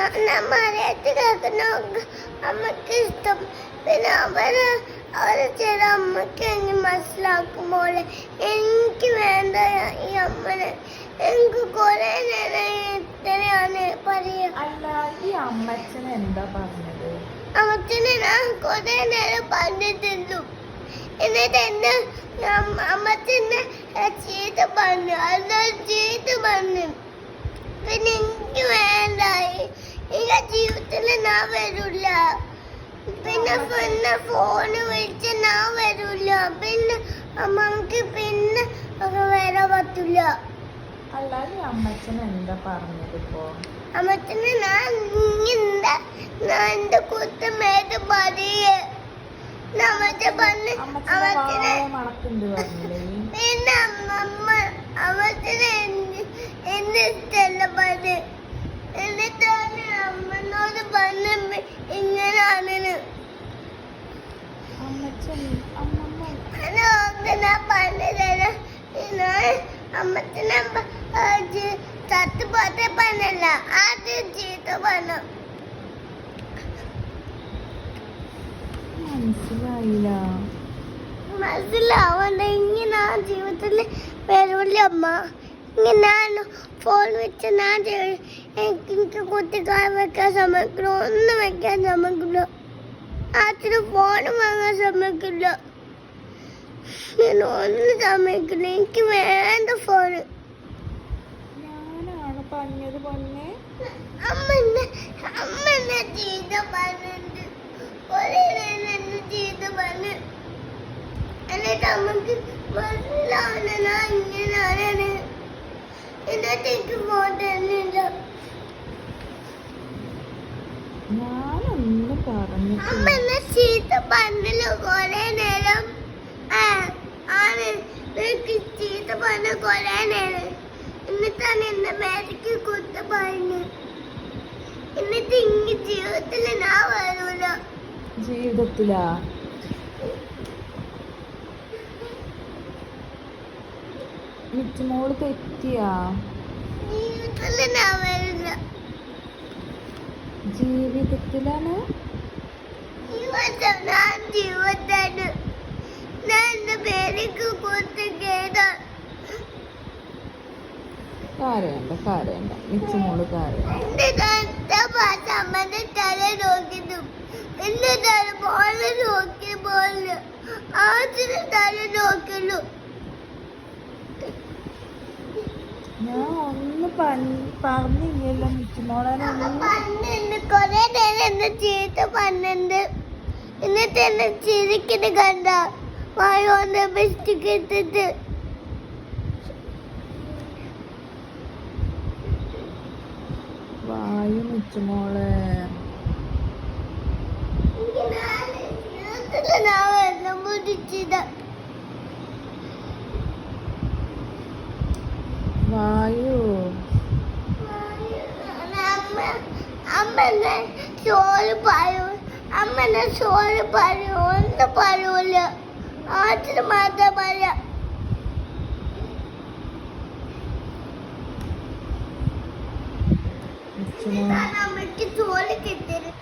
മലയാളത്തിൽ കേൾക്കുന്ന അമ്മക്ക് ഇഷ്ടം. പിന്നെ അവരെ ചില അമ്മക്ക് എനിക്ക് മനസ്സിലാക്കുമ്പോൾ എനിക്ക് വേണ്ട ഈ അമ്മനെ എനിക്ക് കുറെ നേരം ഇത്രയാണ് പറയാ. അല്ല, ഈ അമ്മച്ചനെ എന്താ പറഞ്ഞത്? അമ്മച്ചനെ ഞാൻ കുറെ നേരം പറഞ്ഞിട്ടുള്ളൂ. എന്നിട്ട് എന്നെ അമ്മച്ചനെ ചീത്ത പറഞ്ഞു, അത് ചീത്ത പറഞ്ഞു. പിന്നെ എനിക്ക് വേണ്ട ഈ ജീവിതത്തിൽ ഞാൻ വരില്ല. പിന്നെ ഫോണ് വിളിച്ച ഞാൻ വരില്ല. പിന്നെ അമ്മക്ക് പിന്നെ വരാൻ പറ്റില്ല. അല്ല, ഈ അമ്മച്ചൻ എന്താ പറഞ്ഞത്? ഇപ്പോ അമ്മച്ചനെ ഞാൻ എന്റെ കുത്തമേത് പറയേ പിന്നെ അമ്മച്ചനെ എന്നെ ഇഷ്ടല്ല പറഞ്ഞ്. എന്നിട്ടാണ് അമ്മനോട് പറഞ്ഞ ഇങ്ങനാണെന്ന്. ഞാൻ പറഞ്ഞുതരാം. അമ്മച്ചനെ തത്ത് പാത്ത പറഞ്ഞല്ല, ആദ്യം ചീത്ത പറഞ്ഞു. മനസ്സിലാവണ്ട. ഇങ്ങനെ ജീവിതത്തിൽ വരൂല്ല അമ്മ. ഇങ്ങനെ ഫോൺ വെച്ച് എനിക്ക് കുത്തിക്കാൽ വെക്കാൻ സമ്മതിക്കില്ല, ഒന്നും വെക്കാൻ സമ്മതിക്കില്ല. അച്ഛന് ഫോൺ വാങ്ങാൻ സമ്മതിക്കില്ല, ഞാൻ ഒന്നും സമ്മതിക്കില്ല. എനിക്ക് വേണ്ട ഫോണ്. അമ്മ എന്നെ ചീത്ത പറഞ്ഞിട്ട് ചീത്ത പറഞ്ഞ്. എന്നിട്ട് അമ്മക്ക് മനസ്സിലാവണ ഞാൻ ഇങ്ങനെയാണ്. എന്നിട്ട് എനിക്ക് ഫോൺ തന്നില്ല. അമ്മ എന്നെ ചീത്ത പറഞ്ഞല്ലോ കൊറേ നേരം. ചീത്ത പറഞ്ഞ കൊറേ നേരം. എന്നിട്ടാണ് എന്റെ മേലേക്ക് കുത്ത പറഞ്ഞു. എന്നിട്ട് ഇങ്ങ ജീവിതത്തിൽ ഞാൻ വരൂല. ജീവിതത്തിലാ മിച്ചുമോള് തെറ്റിയാ? ജീവിതത്തിൽ ഞാൻ വരില്ല. ജീവിതത്തിലാണ് ഞാൻ ജീവിതമാണ്. ഞാൻ എന്റെ പേരേക്ക് കുത്തിക്കേടാ. കരയണ്ട മിച്ചുമോള് കരയണ്ട. അമ്മന്റെ തല നോക്കിട്ടും എന്റെ തല പോലെ നോക്കിയ പോലെ ആദ്യം തല നോക്കുള്ളൂ. ഞാൻ ഒന്ന് പറഞ്ഞില്ലല്ലോ മിച്ചുമോളെ. കൊറേ നേരം എന്നെ ചീത്ത പറഞ്ഞിട്ടുണ്ട്. എന്നിട്ട് എന്നെ ചിരിക്കിട്ട് കണ്ട വായോന്ന് ബെസ്റ്റ് ഇട്ടിട്ട്. വായു മിച്ചുമോളെ. വായു അമ്മനെ ചോറ് പറയൂ. അമ്മനെ ചോറ് പറയൂ. ഒന്നും പറയൂല, ആദ്യം മാത്രം പറയാം. അമ്മയ്ക്ക് ചോറ് കിട്ടരുത്.